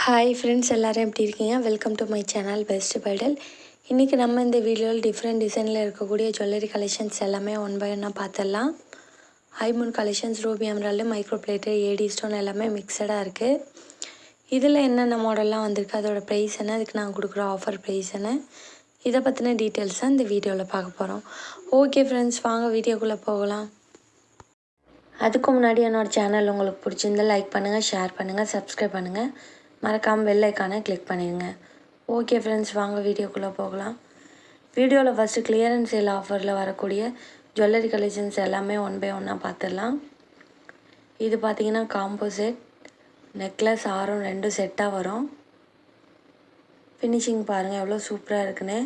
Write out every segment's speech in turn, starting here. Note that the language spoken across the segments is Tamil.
ஹாய் ஃப்ரெண்ட்ஸ், எல்லோரும் எப்படி இருக்கீங்க? Welcome to my channel best பைடல். இன்றைக்கி நம்ம இந்த வீடியோவில் டிஃப்ரெண்ட் டிசைனில் இருக்கக்கூடிய ஜுவல்லரி கலெக்ஷன்ஸ் எல்லாமே ஒன் பை ஒன்னாக பார்த்துடலாம். ஹைமூன் collections, ruby emerald, micro plate, AD stone எல்லாமே மிக்சடாக இருக்குது. இதில் என்னென்ன மாடல்லாம் வந்திருக்கு, அதோட ப்ரைஸ் என்ன, அதுக்கு நாங்கள் கொடுக்குற ஆஃபர் ப்ரைஸ் என்ன, இதை பற்றின டீட்டெயில்ஸ் தான் இந்த வீடியோவில் பார்க்க போகிறோம். ஓகே ஃப்ரெண்ட்ஸ், வாங்க வீடியோக்குள்ளே போகலாம். அதுக்கு முன்னாடி என்னோடய சேனல் உங்களுக்கு பிடிச்சிருந்தால் லைக் பண்ணுங்கள், ஷேர் பண்ணுங்கள், சப்ஸ்கிரைப் பண்ணுங்கள், மறக்காமல் பெல் ஐக்கானை கிளிக் பண்ணிடுங்க. ஓகே ஃப்ரெண்ட்ஸ், வாங்க வீடியோக்குள்ளே போகலாம். வீடியோவில் ஃபஸ்ட்டு கிளியரன்ஸ் சேல் ஆஃபரில் வரக்கூடிய ஜுவல்லரி கலெக்ஷன்ஸ் எல்லாமே ஒன் பை ஒன்னாக பார்த்துடலாம். இது பார்த்திங்கன்னா காம்போ செட், நெக்லஸ், ஆரம் ரெண்டும் செட்டாக வரும். ஃபினிஷிங் பாருங்கள் எவ்வளோ சூப்பராக இருக்குன்னு.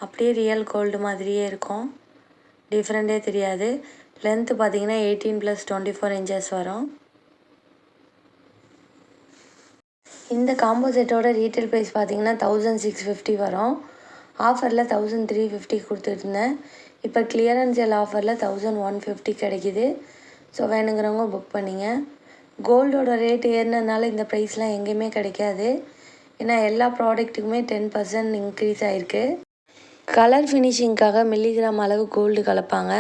அப்படியே ரியல் கோல்டு மாதிரியே இருக்கும், டிஃப்ரெண்ட்டே தெரியாது. லென்த்து பார்த்திங்கன்னா 18+24 இன்ச்சஸ் வரும். இந்த காம்போ செட்டோட ரீட்டைல் ப்ரைஸ் பார்த்திங்கன்னா 1650 வரும். ஆஃபரில் 1350 கொடுத்துருந்தேன். இப்போ கிளியரன்ஸ் சேல் ஆஃபரில் 1150 கிடைக்கிது. ஸோ வேணுங்கிறவங்க புக் பண்ணிங்க. கோல்டோட ரேட் ஏறினதுனால இந்த ப்ரைஸ்லாம் எங்கேயுமே கிடைக்காது. ஏன்னா எல்லா ப்ராடக்ட்டுக்குமே 10% இன்க்ரீஸ் ஆகிருக்கு. கலர் ஃபினிஷிங்க்காக மில்லிகிராம் அளவு கோல்டு கலப்பாங்க.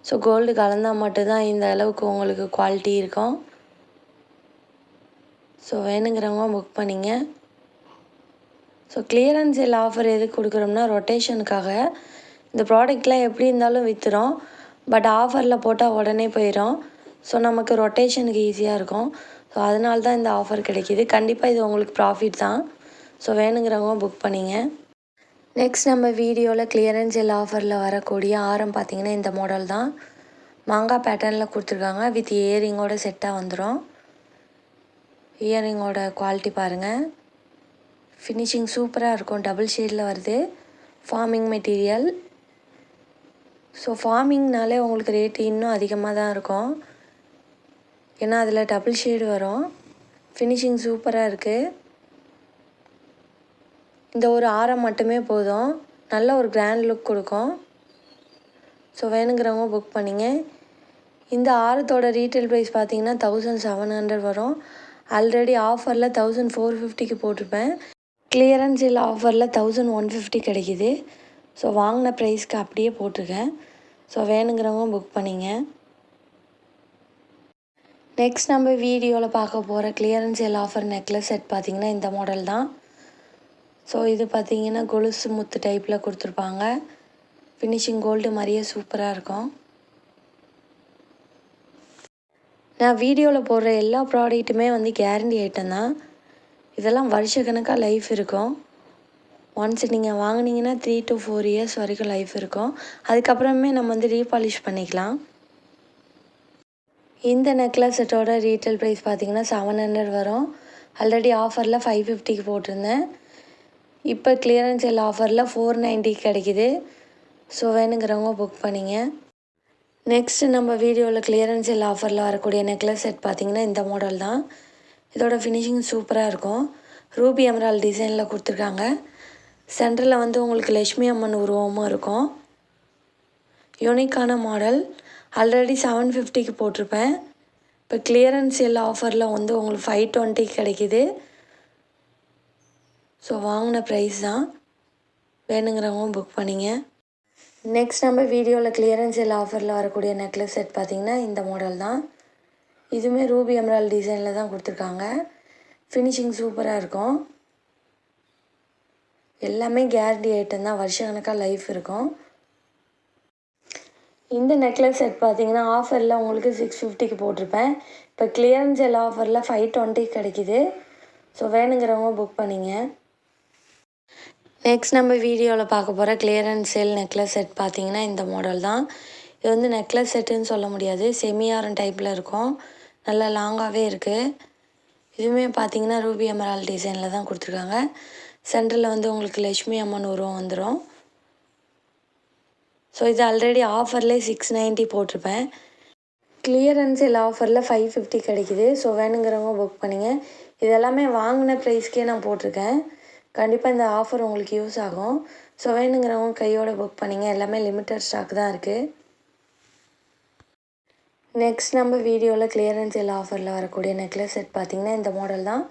ஸோ கோல்டு கலந்தால் மட்டும்தான் இந்த அளவுக்கு உங்களுக்கு குவாலிட்டி இருக்கும். ஸோ வேணுங்கிறவங்க புக் பண்ணிங்க. ஸோ கிளியரன்ஸ் சேல் ஆஃபர் எதுக்கு கொடுக்குறோம்னா ரொட்டேஷனுக்காக. இந்த ப்ராடக்ட்லாம் எப்படி இருந்தாலும் விற்றுரும், பட் ஆஃபரில் போட்டால் உடனே போயிடும். ஸோ நமக்கு ரொட்டேஷனுக்கு ஈஸியாக இருக்கும். ஸோ அதனால தான் இந்த ஆஃபர் கிடைக்கிது. கண்டிப்பாக இது உங்களுக்கு ப்ராஃபிட் தான். ஸோ வேணுங்கிறவங்க புக் பண்ணிங்க. நெக்ஸ்ட் நம்ம வீடியோவில் கிளியரன்ஸ் சேல் ஆஃபரில் வரக்கூடிய ஆரம் பார்த்திங்கன்னா இந்த மாடல் தான். மாங்காய் பேட்டர்னில் கொடுத்துருக்காங்க, வித் இயரிங்கோட செட்டாக வந்துடும். இயரிங்கோட குவாலிட்டி பாருங்கள், ஃபினிஷிங் சூப்பராக இருக்கும். டபுள் ஷேடில் வருது, ஃபார்மிங் மெட்டீரியல். ஸோ ஃபார்மிங்னாலே உங்களுக்கு ரேட்டு இன்னும் அதிகமாக தான் இருக்கும், ஏன்னா அதில் டபுள் ஷேடு வரும். ஃபினிஷிங் சூப்பராக இருக்குது. இந்த ஒரு ஆரம் மட்டுமே போதும், நல்ல ஒரு கிராண்ட் லுக் கொடுக்கும். ஸோ வேணுங்கிறவங்க புக் பண்ணிங்க. இந்த ஆரத்தோட ரீட்டைல் ப்ரைஸ் பார்த்திங்கன்னா 1700 வரும். ஆல்ரெடி ஆஃபரில் 1450க்கு போட்டிருப்பேன். கிளியரன்ஸ் சேல் ஆஃபரில் 1150 கிடைக்கிது. ஸோ வாங்கின ப்ரைஸ்க்கு அப்படியே போட்டிருக்கேன். ஸோ வேணுங்கிறவங்க புக் பண்ணிங்க. நெக்ஸ்ட் நம்ம வீடியோவில் பார்க்க போகிற clearance sale offer necklace set பார்த்திங்கன்னா இந்த மாடல் தான். ஸோ இது பார்த்திங்கன்னா கொலுசு முத்து டைப்பில் கொடுத்துருப்பாங்க. ஃபினிஷிங் கோல்டு மாதிரியே சூப்பராக இருக்கும். நான் வீடியோவில் போடுற எல்லா ப்ராடக்ட்டுமே கேரண்டி ஐட்டம் தான். இதெல்லாம் வருஷக்கணக்காக லைஃப் இருக்கும். ஒன்ஸ் நீங்கள் வாங்கினீங்கன்னா 3 to 4 இயர்ஸ் வரைக்கும் லைஃப் இருக்கும். அதுக்கப்புறமே நம்ம ரீபாலிஷ் பண்ணிக்கலாம். இந்த நெக்லஸ் செட்டோட ரீட்டைல் ப்ரைஸ் பார்த்திங்கன்னா 700 வரும். ஆல்ரெடி ஆஃபரில் 550க்கு போட்டிருந்தேன். இப்போ கிளியரன்ஸ் சேல் ஆஃபரில் 490 கிடைக்கிது. ஸோ வேணுங்கிறவங்க புக் பண்ணிங்க. நெக்ஸ்ட்டு நம்ம வீடியோவில் கிளியரன்ஸ் சேல் ஆஃபரில் வரக்கூடிய நெக்லஸ் செட் பார்த்திங்கன்னா இந்த மாடல் தான். இதோட ஃபினிஷிங் சூப்பராக இருக்கும். ரூபி எமரால் டிசைனில் கொடுத்துருக்காங்க. சென்டரில் உங்களுக்கு லட்சுமி அம்மன் உருவமும் இருக்கும். யூனிக்கான மாடல். ஆல்ரெடி 750க்கு போட்டிருப்பேன். இப்போ கிளியரன்ஸ் சேல் ஆஃபரில் உங்களுக்கு 520 கிடைக்கிது. ஸோ வாங்கின ப்ரைஸ் தான். வேணுங்கிறவங்க புக் பண்ணிங்க. நெக்ஸ்ட் நம்ம வீடியோவில் கிளியரன்ஸ் சேல் ஆஃபரில் வரக்கூடிய நெக்லஸ் செட் பார்த்திங்கன்னா இந்த மாடல் தான். இதுவுமே ரூபி எமரால் டிசைனில் தான் கொடுத்துருக்காங்க. ஃபினிஷிங் சூப்பராக இருக்கும். எல்லாமே கேரண்டி ஐட்டம் தான், வருஷக்கணக்காக லைஃப் இருக்கும். இந்த நெக்லஸ் செட் பார்த்திங்கன்னா ஆஃபரில் உங்களுக்கு 650க்கு போட்டிருப்பேன். இப்போ கிளியரன்ஸ் சேல் ஆஃபரில் 520 கிடைக்கிது. ஸோ வேணுங்கிறவங்க புக் பண்ணிங்க. நெக்ஸ்ட் நம்ம வீடியோவில் பார்க்க போகிற கிளியரன்ஸ் சேல் நெக்லஸ் செட் பார்த்திங்கன்னா இந்த மாடல் தான். இது நெக்லஸ் செட்டுன்னு சொல்ல முடியாது, செமியாரம் டைப்பில் இருக்கும். நல்லா லாங்காகவே இருக்குது. இதுவுமே பார்த்திங்கன்னா ரூபி எமரால் டிசைனில் தான் கொடுத்துருக்காங்க. சென்டரில் உங்களுக்கு லட்சுமி அம்மன் உருவம் வந்துடும். ஸோ இது ஆல்ரெடி ஆஃபர்லேயே 690 போட்டிருப்பேன். கிளியரன்ஸ் சேல் ஆஃபரில் 550 கிடைக்கிது. ஸோ வேணுங்கிறவங்க புக் பண்ணிங்க. இதெல்லாமே வாங்கின ப்ரைஸ்க்கே நான் போட்டிருக்கேன். கண்டிப்பாக இந்த ஆஃபர் உங்களுக்கு யூஸ் ஆகும். ஸோ வேணுங்கிறவங்க கையோடு புக் பண்ணிங்க. எல்லாமே லிமிட்டட் ஸ்டாக் தான் இருக்குது. நெக்ஸ்ட் நம்ம வீடியோவில் கிளியரன்ஸ் சேல் ஆஃபரில் வரக்கூடிய நெக்லஸ் செட் பார்த்திங்கன்னா இந்த மாடல் தான்.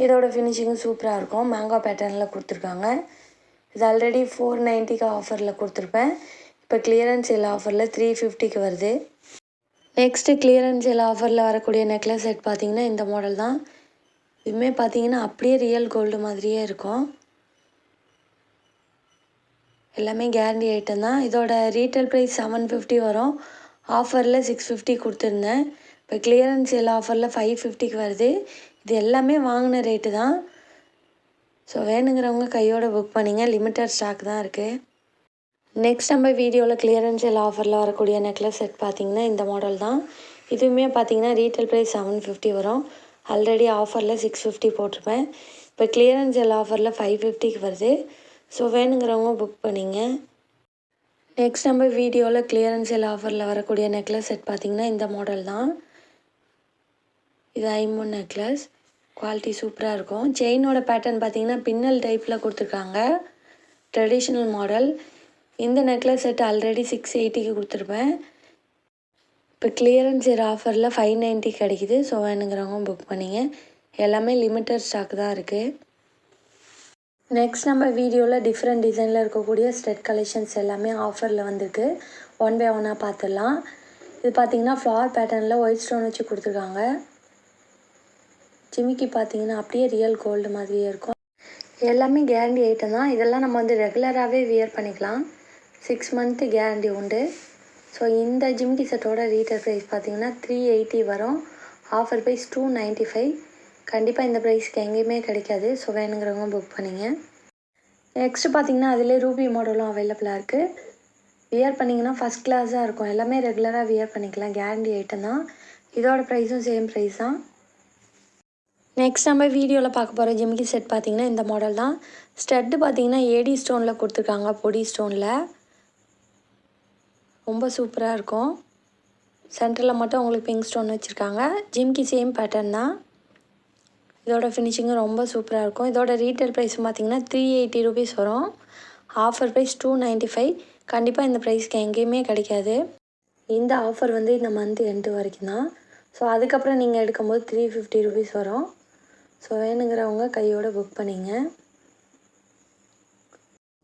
இதோட ஃபினிஷிங்கும் சூப்பராக இருக்கும். மேங்கோ பேட்டர்னில் கொடுத்துருக்காங்க. இது ஆல்ரெடி 490க்கு ஆஃபரில் கொடுத்துருப்பேன். இப்போ கிளியரன்ஸ் சேல் ஆஃபரில் 350க்கு வருது. நெக்ஸ்ட்டு கிளியரன்ஸ் சேல் ஆஃபரில் வரக்கூடிய நெக்லஸ் செட் பார்த்திங்கன்னா இந்த மாடல் தான். இதுவுமே பார்த்திங்கன்னா அப்படியே ரியல் கோல்டு மாதிரியே இருக்கும். எல்லாமே கேரண்டி ஐட்டம் தான். இதோட ரீட்டைல் ப்ரைஸ் 750 வரும். ஆஃபரில் 650 கொடுத்துருந்தேன். இப்போ கிளியரன்ஸ் சேல் ஆஃபரில் 550க்கு வருது. இது எல்லாமே வாங்கின ரேட்டு தான். ஸோ வேணுங்கிறவங்க கையோட புக் பண்ணிங்க. லிமிட்டட் ஸ்டாக் தான் இருக்குது. நெக்ஸ்ட் நம்ம வீடியோவில் கிளியரன்ஸ் சேல் ஆஃபரில் வரக்கூடிய நெக்லஸ் செட் பார்த்திங்கன்னா இந்த மாடல் தான். இதுவுமே பார்த்திங்கன்னா ரீட்டைல் ப்ரைஸ் 750 வரும். ஆல்ரெடி ஆஃபரில் 650 போட்டிருப்பேன். இப்போ கிளியரன்ஸ் சேல் ஆஃபரில் 550க்கு வருது. ஸோ வேணுங்கிறவங்க புக் பண்ணிங்க. நெக்ஸ்ட் நம்ம வீடியோவில் கிளியரன்ஸ் சேல் ஆஃபரில் வரக்கூடிய நெக்லஸ் செட் பார்த்திங்கன்னா இந்த மாடல் தான். இது ஐம்பொன் நெக்லஸ். குவாலிட்டி சூப்பராக இருக்கும். செயினோட பேட்டர்ன் பார்த்திங்கன்னா பின்னல் டைப்பில் கொடுத்துருக்காங்க. Traditional model. இந்த நெக்லஸ் செட் ஆல்ரெடி 680க்கு கொடுத்துருப்பேன். இப்போ கிளியரன்ஸ் சேல் ஆஃபரில் 590 கிடைக்குது. ஸோ வேணுங்கிறவங்க புக் பண்ணிங்க. எல்லாமே லிமிட்டட் ஸ்டாக் தான் இருக்குது. நெக்ஸ்ட் நம்ம வீடியோவில் டிஃப்ரெண்ட் டிசைனில் இருக்கக்கூடிய ஸ்டெட் கலெக்ஷன்ஸ் எல்லாமே ஆஃபரில் வந்திருக்கு. ஒன் பை ஒன்னாக பார்த்துடலாம். இது பார்த்திங்கன்னா ஃப்ளார் பேட்டர்னில் ஒயிட் ஸ்டோன் வச்சு கொடுத்துருக்காங்க. ஜிமிக்கி பார்த்திங்கன்னா அப்படியே ரியல் கோல்டு மாதிரியே இருக்கும். எல்லாமே கேரண்டி ஐட்டம் தான். இதெல்லாம் நம்ம வந்து ரெகுலராகவே வியர் பண்ணிக்கலாம். 6 மந்த்து கேரண்டி உண்டு. ஸோ இந்த ஜிமிக்கி செட்டோட ரீட்டைல் ப்ரைஸ் பார்த்திங்கன்னா 380 வரும். Offer price 295. கண்டிப்பாக இந்த ப்ரைஸ்க்கு எங்கேயுமே கிடைக்காது. ஸோ வேணுங்கிறவங்க புக் பண்ணிங்க. நெக்ஸ்ட்டு பார்த்திங்கன்னா அதிலே ரூபி மாடலும் அவைலபிளாக இருக்குது. வியர் பண்ணிங்கன்னா ஃபஸ்ட் கிளாஸாக இருக்கும். எல்லாமே ரெகுலராக வியர் பண்ணிக்கலாம். கேரண்டி ஐட்டம் தான். இதோட ப்ரைஸும் சேம் ப்ரைஸ் தான். நெக்ஸ்ட் நம்ம வீடியோவில் பார்க்க போகிற ஜிமிக்கி செட் பார்த்திங்கன்னா இந்த மாடல் தான். ஸ்டட்டு பார்த்திங்கன்னா ஏடி ஸ்டோனில் கொடுத்துருக்காங்க. பொடி ஸ்டோனில் ரொம்ப சூப்பராக இருக்கும். சென்டரில் மட்டும் உங்களுக்கு பிங்க் ஸ்டோன் வச்சுருக்காங்க. ஜிமிக்கி சேம் பேட்டர்ன் தான். இதோட ஃபினிஷிங்கும் ரொம்ப சூப்பராக இருக்கும். இதோட ரீட்டைல் ப்ரைஸ் பார்த்திங்கன்னா 380 ரூபீஸ் வரும். Offer price 295. கண்டிப்பாக இந்த ப்ரைஸ்க்கு எங்கேயுமே கிடைக்காது. இந்த ஆஃபர் வந்து இந்த மந்த் எண்டு வரைக்கும் தான். ஸோ அதுக்கப்புறம் நீங்கள் எடுக்கும்போது 350 ரூபீஸ் வரும். ஸோ வேணுங்கிறவங்க கையோடு புக் பண்ணிங்க.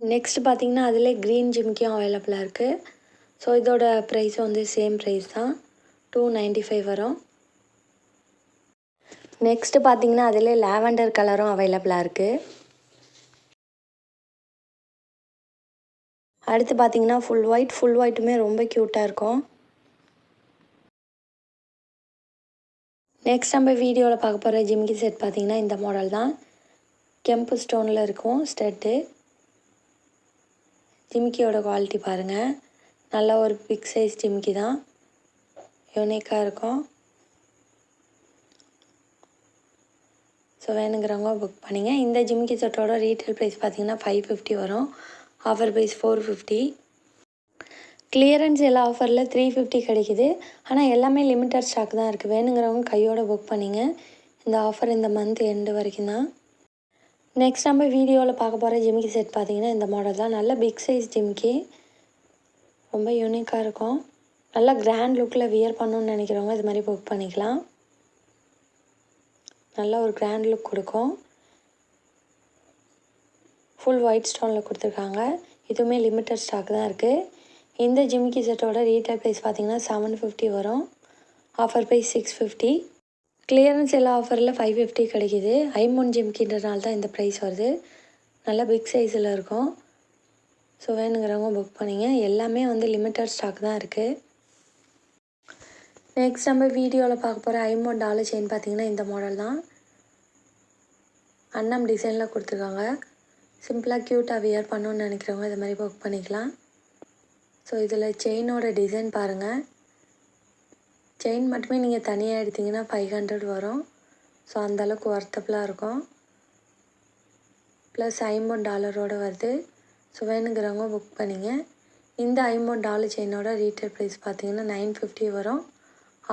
நெக்ஸ்ட் பார்த்திங்கன்னா அதிலே க்ரீன் ஜிமிக்கியும் அவைலபிளாக இருக்குது. ஸோ இதோட ப்ரைஸும் வந்து சேம் ப்ரைஸ் தான். 295 வரும். நெக்ஸ்ட்டு பார்த்திங்கன்னா அதிலே லாவெண்டர் கலரும் அவைலபிளாக இருக்குது. அடுத்து பார்த்திங்கன்னா ஃபுல் ஒயிட்டுமே ரொம்ப க்யூட்டாக இருக்கும். நெக்ஸ்ட் நம்ம வீடியோவில் பார்க்க போகிற ஜிமிக்கி செட் பார்த்திங்கன்னா இந்த மாடல் தான். கெம்பு ஸ்டோனில் இருக்கும் ஸ்டெட்டு. ஜிமிக்கியோட குவாலிட்டி பாருங்கள். நல்ல ஒரு பிக் சைஸ் ஜிமிக்கி தான். யூனிக்காக இருக்கும். ஸோ வேணுங்கிறவங்க புக் பண்ணிங்க. இந்த ஜிமிக்கி செட்டோட ரீட்டைல் ப்ரைஸ் பார்த்திங்கன்னா 550 வரும். Offer price 450. கிளியரன்ஸ் எல்லா ஆஃபரில் 350 கிடைக்குது. ஆனால் எல்லாமே லிமிட்டட் ஸ்டாக் தான் இருக்குது. வேணுங்கிறவங்க கையோடு புக் பண்ணிங்க. இந்த ஆஃபர் இந்த மந்த் எண்டு வரைக்கும் தான். நெக்ஸ்ட் நம்ம வீடியோவில் பார்க்க போகிற ஜிமிக்கி செட் பார்த்திங்கன்னா இந்த மாடல் தான். நல்ல பிக் சைஸ் ஜிமிக்கி. ரொம்ப யூனிக்காக இருக்கும். நல்லா கிராண்ட் லுக்கில் வியர் பண்ணணுன்னு நினைக்கிறவங்க இது மாதிரி புக் பண்ணிக்கலாம். நல்ல ஒரு கிராண்ட் லுக் கொடுக்கும். ஃபுல் ஒயிட் ஸ்டோனில் கொடுத்துருக்காங்க. இதுவுமே லிமிட்டட் ஸ்டாக் தான் இருக்குது. இந்த ஜிமிக்கி செட்டோட ரீட்டைல் ப்ரைஸ் பார்த்திங்கன்னா 750 வரும். Offer price 650. கிளியரன்ஸ் எல்லா ஆஃபரில் 550 கிடைக்கிது. ஐம்பொன் ஜிமிக்கின்றனால தான் இந்த ப்ரைஸ் வருது. நல்லா பிக் சைஸில் இருக்கும். ஸோ வேணுங்கிறவங்க புக் பண்ணிங்க. எல்லாமே வந்து லிமிட்டட் ஸ்டாக் தான் இருக்குது. நெக்ஸ்ட் நம்ம வீடியோவில் பார்க்க போகிற ஐம்பொன் டாலர் செயின் பார்த்திங்கன்னா இந்த மாடல் தான். அன்னம் டிசைனில் கொடுத்துருக்காங்க. சிம்பிளாக க்யூட்டாக வியர் பண்ணணுன்னு நினைக்கிறவங்க இது மாதிரி புக் பண்ணிக்கலாம். ஸோ இதில் செயினோட டிசைன் பாருங்கள். செயின் மட்டுமே நீங்கள் தனியாக எடுத்திங்கன்னா 500 வரும். ஸோ அந்தளவுக்கு ஒர்த்தபுளாக இருக்கும். ப்ளஸ் $50 வருது. ஸோ வேணுங்கிறவங்க புக் பண்ணிங்க. இந்த $50 செயினோட ரீட்டைல் ப்ரைஸ் பார்த்திங்கன்னா 950 வரும்.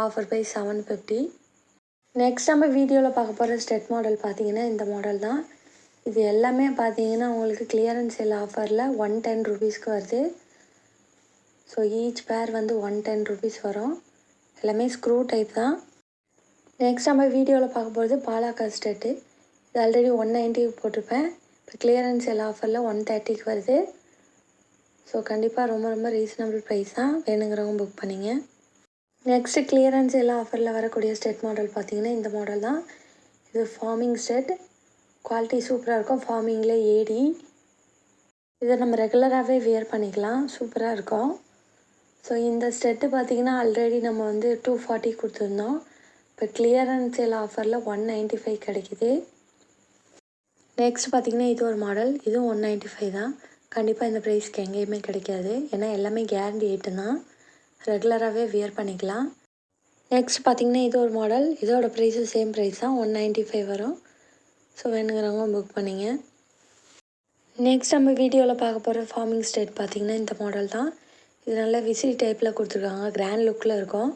Offer price 750. நெக்ஸ்ட் நம்ம வீடியோவில் பார்க்க போகிற ஸ்டெட் மாடல் பார்த்திங்கன்னா இந்த மாடல் தான். இது எல்லாமே பார்த்திங்கன்னா உங்களுக்கு கிளியரன்ஸ் சேல் ஆஃபரில் 110 ரூபீஸ்க்கு வருது. ஸோ ஈச் பேர் வந்து 110 ரூபீஸ் வரும். எல்லாமே ஸ்க்ரூ டைப் தான். நெக்ஸ்ட் நம்ம வீடியோவில் பார்க்க போகிறது பாலாக்கா ஸ்டெட்டு. இது ஆல்ரெடி 190 போட்டிருப்பேன். இப்போ கிளியரன்ஸ் எல்லா ஆஃபரில் 130க்கு வருது. ஸோ கண்டிப்பாக ரொம்ப ரொம்ப ரீசனபிள் ப்ரைஸ் தான், வேணுங்கிறவங்க புக் பண்ணிங்க. நெக்ஸ்ட்டு கிளியரன்ஸ் எல்லா ஆஃபரில் வரக்கூடிய ஸ்டெட் மாடல் பார்த்திங்கன்னா இந்த மாடல் தான். இது ஃபார்மிங் ஸ்டெட், குவாலிட்டி சூப்பராக இருக்கும். ஃபார்மிங்கில் ஏடி, இதை நம்ம ரெகுலராகவே வியர் பண்ணிக்கலாம், சூப்பராக இருக்கும். ஸோ இந்த ஸ்டெட்டு பார்த்திங்கன்னா ஆல்ரெடி நம்ம வந்து 240 கொடுத்துருந்தோம். இப்போ கிளியரன்ஸ் சேல் ஆஃபரில் 195 கிடைக்குது. நெக்ஸ்ட் பார்த்திங்கன்னா இது ஒரு மாடல், இதுவும் 195 தான். கண்டிப்பாக இந்த ப்ரைஸ்க்கு எங்கேயுமே கிடைக்காது, ஏன்னா எல்லாமே கேரண்டி ஐட்டம் தான், ரெகுலராகவே வியர் பண்ணிக்கலாம். நெக்ஸ்ட் பார்த்திங்கன்னா இது ஒரு மாடல், இதோட ப்ரைஸும் சேம் ப்ரைஸ் தான், 195 வரும். ஸோ வேணுங்கிறவங்க புக் பண்ணிங்க. நெக்ஸ்ட் நம்ம வீடியோவில் பார்க்க போகிற ஃபார்மிங் ஸ்டெட் பார்த்திங்கன்னா இந்த மாடல் தான். இது நல்லா விசிறி டைப்பில் கொடுத்துருக்காங்க, கிராண்ட் லுக்கில் இருக்கும்.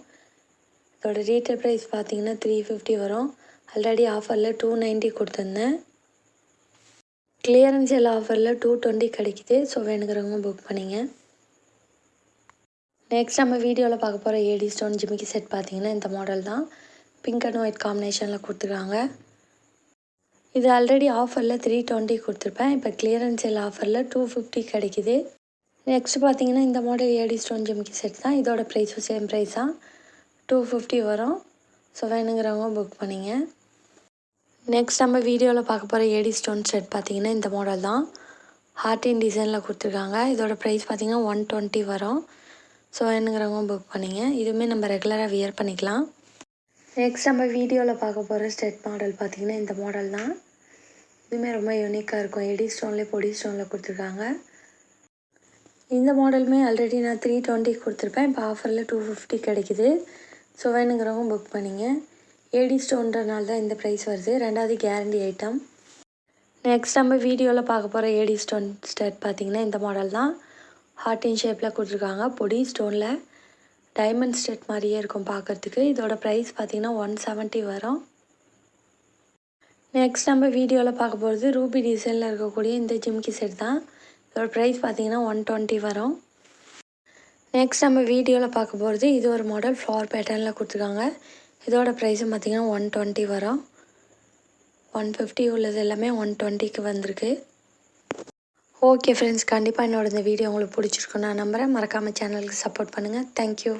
இதோட ரீட்டைல் ப்ரைஸ் பார்த்திங்கன்னா 350 வரும். ஆல்ரெடி ஆஃபரில் 290 கொடுத்துருந்தேன். கிளியரன்ஸ் எல்லா ஆஃபரில் 220 கிடைக்குது. ஸோ வேணுங்கிறவங்க புக் பண்ணிங்க. நெக்ஸ்ட் நம்ம வீடியோவில் பார்க்க போகிற ஏடி ஸ்டோன் ஜிமிக்கி செட் பார்த்திங்கன்னா இந்த மாடல் தான். பிங்க் அண்ட் ஒயிட் காம்பினேஷனில் கொடுத்துருக்காங்க. இது ஆல்ரெடி ஆஃபரில் 320 கொடுத்துருப்பேன். இப்போ கிளியரன்ஸ் எல்லா ஆஃபரில் 250 கிடைக்குது. நெக்ஸ்ட் பார்த்திங்கன்னா இந்த மாடல் ஏடி ஸ்டோன் ஜிமிக்கி செட் தான். இதோட ப்ரைஸும் சேம் ப்ரைஸ் தான், 250 வரும். ஸோ வேணுங்கிறவங்க புக் பண்ணிங்க. நெக்ஸ்ட் நம்ம வீடியோவில் பார்க்க போகிற ஏடி ஸ்டோன் செட் பார்த்திங்கன்னா இந்த மாடல் தான். ஹார்டின் டிசைனில் கொடுத்துருக்காங்க. இதோட ப்ரைஸ் பார்த்திங்கன்னா 120 வரும். ஸோ வேணுங்கிறவங்க புக் பண்ணிங்க. இதுவுமே நம்ம ரெகுலராக வியர் பண்ணிக்கலாம். நெக்ஸ்ட் நம்ம வீடியோவில் பார்க்க போகிற ஸ்டெட் மாடல் பார்த்திங்கன்னா இந்த மாடல் தான். இதுவுமே ரொம்ப யூனிக்காக இருக்கும். ஏடி ஸ்டோன்லேயே பொடி ஸ்டோனில் கொடுத்துருக்காங்க. இந்த மாடலுமே ஆல்ரெடி நான் 320 கொடுத்துருப்பேன். இப்போ ஆஃபரில் 250 கிடைக்குது. ஸோ வேணுங்கிறவங்க புக் பண்ணிங்க. ஏடி ஸ்டோன்றனால தான் இந்த ப்ரைஸ் வருது, ரெண்டாவது கேரண்டி ஐட்டம். நெக்ஸ்ட் நம்ம வீடியோவில் பார்க்க போகிற ஏடி ஸ்டோன் ஸ்டெட் பார்த்திங்கன்னா இந்த மாடல் தான். ஹார்டின் ஷேப்பில் கொடுத்துருக்காங்க. பொடி ஸ்டோனில் டைமண்ட் ஸ்டெட் மாதிரியே இருக்கும் பார்க்குறதுக்கு. இதோட ப்ரைஸ் பார்த்திங்கன்னா 170 வரும். நெக்ஸ்ட் நம்ம வீடியோவில் பார்க்க போகிறது ரூபி டிசைனில் இருக்கக்கூடிய இந்த ஜிமிக்கி செட் தான். இதோட ப்ரைஸ் பார்த்திங்கன்னா 120 வரும். நெக்ஸ்ட் நம்ம வீடியோவில் பார்க்க போகிறது இது ஒரு மாடல் ஃப்ளவர் பேட்டர்னில் கொடுத்துருக்காங்க. இதோட ப்ரைஸும் பார்த்திங்கன்னா 120 வரும். 150 உள்ளது எல்லாமே 120க்கு வந்திருக்கு. ஓகே ஃப்ரெண்ட்ஸ், கண்டிப்பாக என்னோட இந்த வீடியோ உங்களுக்கு பிடிச்சிருக்கும் நான் நம்புகிறேன். மறக்காமல் சேனலுக்கு சப்போர்ட் பண்ணுங்கள். தேங்க்யூ.